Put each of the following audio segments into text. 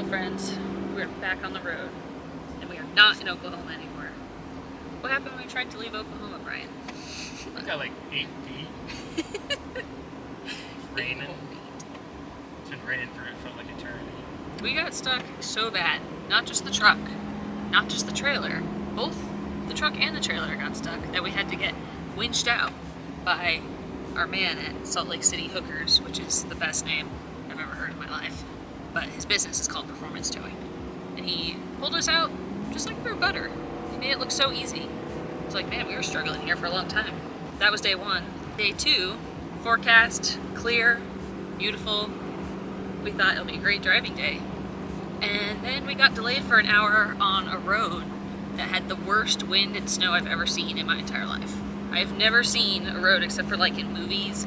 Hello friends, we're back on the road, and we are not in Oklahoma anymore. What happened when we tried to leave Oklahoma, Brian? I got like 8 feet. Raining. It's been raining for it felt like eternity. We got stuck so bad. Not just the truck, not just the trailer. Both the truck and the trailer got stuck that we had to get winched out by our man at Salt Lake City Hookers, which is the best name I've ever heard in my life. But his business is called Performance Towing. And he pulled us out just like we were butter. He made it look so easy. It's like, man, we were struggling here for a long time. That was day one. Day two, forecast, clear, beautiful. We thought it'll be a great driving day. And then we got delayed for an hour on a road that had the worst wind and snow I've ever seen in my entire life. I've never seen a road, except for like in movies,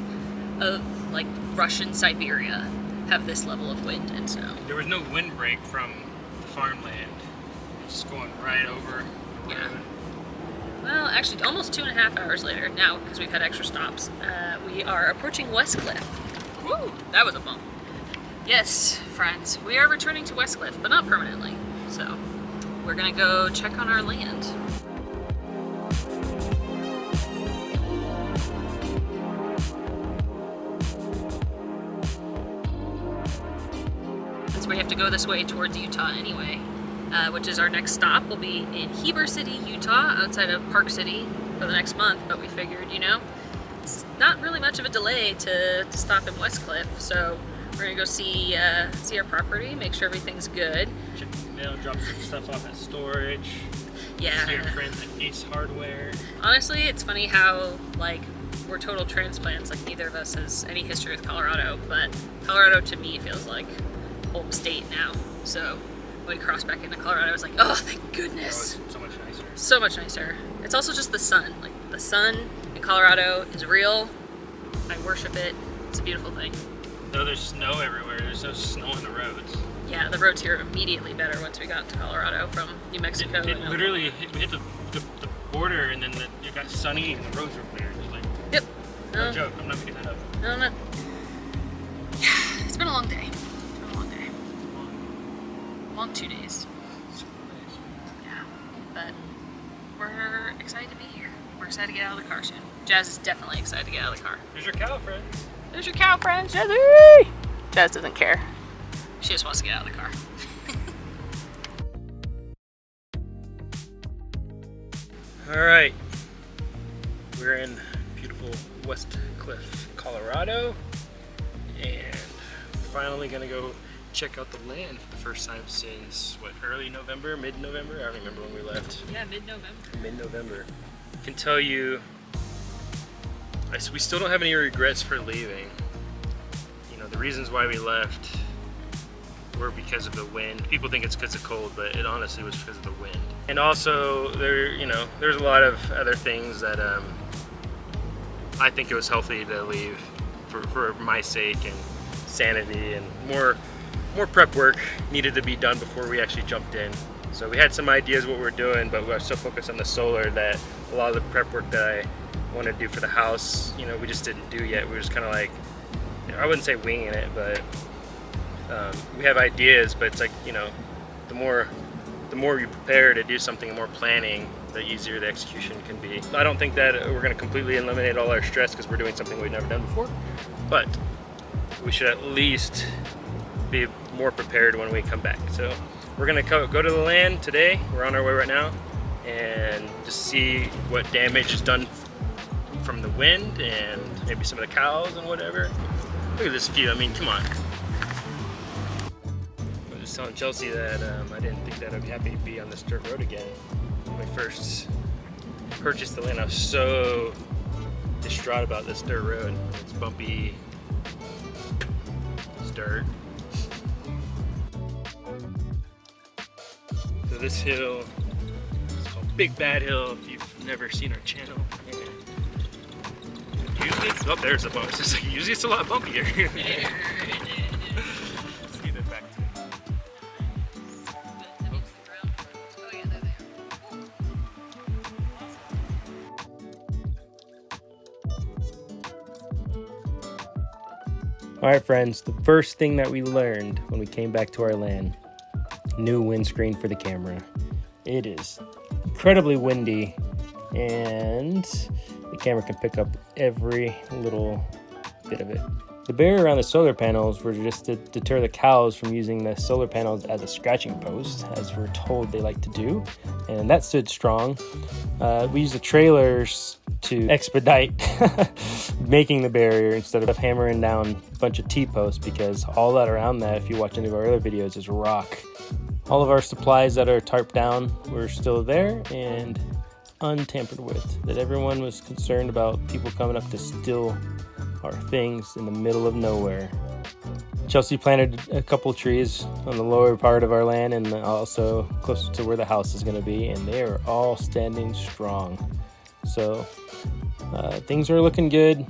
of like Russian Siberia have this level of wind and snow. There was no windbreak from the farmland. Just going right over the road. Yeah. Well, actually, almost 2.5 hours later, now, because we've had extra stops, we are approaching Westcliffe. Woo! That was a bump. Yes, friends, we are returning to Westcliffe, but not permanently. So, we're gonna go check on our land. Since we have to go this way towards Utah anyway, which is our next stop, will be in Heber City, Utah, outside of Park City for the next month, but we figured, you know, it's not really much of a delay to stop in Westcliffe, so we're gonna go see our property, make sure everything's good. Check the mail, drop some stuff off at storage. Yeah. See our friends at Ace Hardware. Honestly, it's funny how, like, we're total transplants, like neither of us has any history with Colorado, but Colorado to me feels like home state now, so when we crossed back into Colorado, I was like, oh, thank goodness. Oh, it's so much nicer. So much nicer. It's also just the sun. Like, the sun in Colorado is real. I worship it. It's a beautiful thing. Though there's snow everywhere, there's no snow on the roads. Yeah, the roads here are immediately better once we got to Colorado from New Mexico. It literally hit the border, and then it got sunny, and the roads were clear. It was like, Yep. no joke, I'm not making that up. No. Yeah, it's been a long day. Long 2 days. Yeah, but we're excited to be here. We're excited to get out of the car soon. Jazz is definitely excited to get out of the car. There's your cow, friend. There's your cow, friend, Jazzy! Jazz doesn't care. She just wants to get out of the car. All right, we're in beautiful Westcliffe, Colorado, and finally gonna go check out the land for the first time since, what, early November, mid-November? I don't remember when we left. Yeah, mid-November. Mid-November. I can tell you, we still don't have any regrets for leaving. You know, the reasons why we left were because of the wind. People think it's because of cold, but it honestly was because of the wind. And also, there's a lot of other things that I think it was healthy to leave for my sake and sanity, and more prep work needed to be done before we actually jumped in. So we had some ideas what we're doing, but we were so focused on the solar that a lot of the prep work that I wanted to do for the house, we just didn't do yet. We were just kind of like, I wouldn't say winging it, but we have ideas, but it's like, the more you prepare to do something, the more planning, the easier the execution can be. I don't think that we're going to completely eliminate all our stress because we're doing something we've never done before, but we should at least be more prepared when we come back. So we're gonna go to the land today. We're on our way right now, and just see what damage is done from the wind and maybe some of the cows and whatever. Look at this view. I mean, come on. I was just telling Chelsea that I didn't think that I'd be happy to be on this dirt road again. When I first purchased the land, I was so distraught about this dirt road. It's bumpy. It's dirt. So this hill is called Big Bad Hill if you've never seen our channel. Usually it's, oh, there's a bump. It's just like, usually it's a lot bumpier. Let's get it back to All right, friends, the first thing that we learned when we came back to our land new windscreen for the camera. It is incredibly windy, and the camera can pick up every little bit of it. The barrier around the solar panels were just to deter the cows from using the solar panels as a scratching post, as we're told they like to do, and that stood strong. We used the trailers to expedite making the barrier instead of hammering down a bunch of T-posts, because all that around that, if you watch any of our other videos, is rock. All of our supplies that are tarped down were still there and untampered with. That everyone was concerned about people coming up to steal our things in the middle of nowhere. Chelsea planted a couple trees on the lower part of our land and also closer to where the house is going to be, and they are all standing strong. So things are looking good.